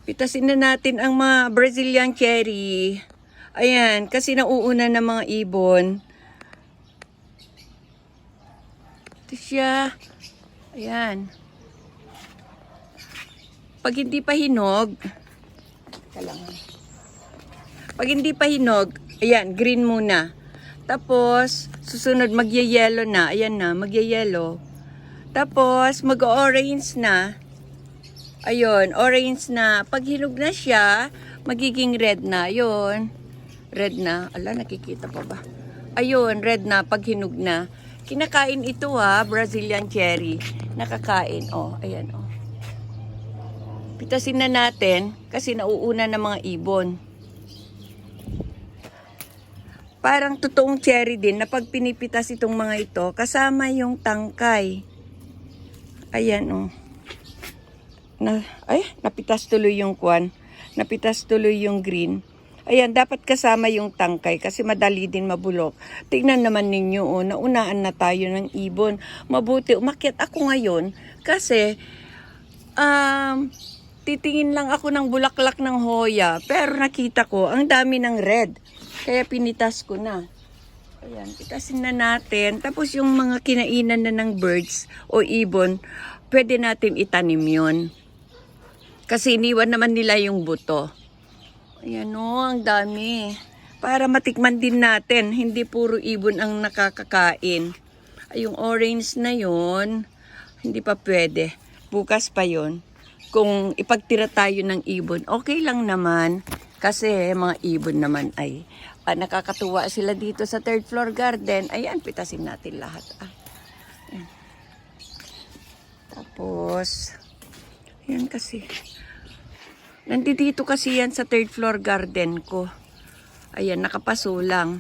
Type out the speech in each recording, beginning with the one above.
Pitasin na natin ang mga Brazilian cherry. Ayan, kasi nauuna ng mga ibon. Ito siya. Ayan. Pag hindi pa hinog, ayan, green muna. Tapos, susunod magye-yellow na. Ayan na, magye-yellow. Tapos, mag-orange na. Ayun, orange na. Pag hinog na siya, magiging red na. Ayun. Red na. Ala, nakikita pa ba? Ayun, red na pag hinog na. Kinakain ito Brazilian cherry. Nakakain. Oh, ayan oh. Pitasin na natin kasi nauuna ng mga ibon. Parang totoong cherry din na pag pinipitas itong mga ito, kasama yung tangkay. Ayan oh. Napitas tuloy yung kwan. Napitas tuloy yung green. Ayan, dapat kasama yung tangkay kasi madali din mabulok. Tingnan naman ninyo, naunaan na tayo ng ibon. Mabuti, umakyat ako ngayon kasi titingin lang ako ng bulaklak ng hoya. Pero nakita ko, ang dami ng red. Kaya pinitas ko na. Ayan, pitasin na natin. Tapos yung mga kinainan na ng birds o ibon, pwede natin itanim yun. Kasi iniwan naman nila yung buto. Ayan ang dami. Para matikman din natin, hindi puro ibon ang nakakakain. Ay, yung orange na yon, hindi pa pwede. Bukas pa yon. Kung ipagtira tayo ng ibon, okay lang naman. Kasi mga ibon naman ay nakakatuwa sila dito sa third floor garden. Ayan, pitasin natin lahat. Ayan. Tapos, ayan kasi. Nandito kasi yan sa third floor garden ko. Ayan, nakapaso lang.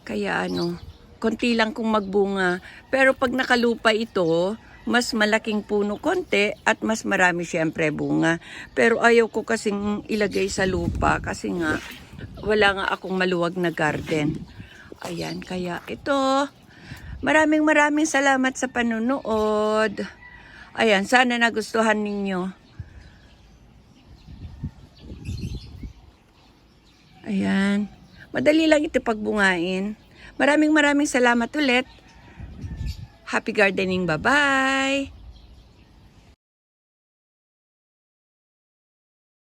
Kaya konti lang kung magbunga. Pero pag nakalupa ito, mas malaking puno konti at mas marami syempre bunga. Pero ayaw ko kasing ilagay sa lupa kasi nga wala nga akong maluwag na garden. Ayan, kaya ito. Maraming salamat sa panunood. Ayan, sana nagustuhan ninyo. Ayan. Madali lang ito pagbungain. Maraming salamat ulit. Happy gardening. Bye-bye.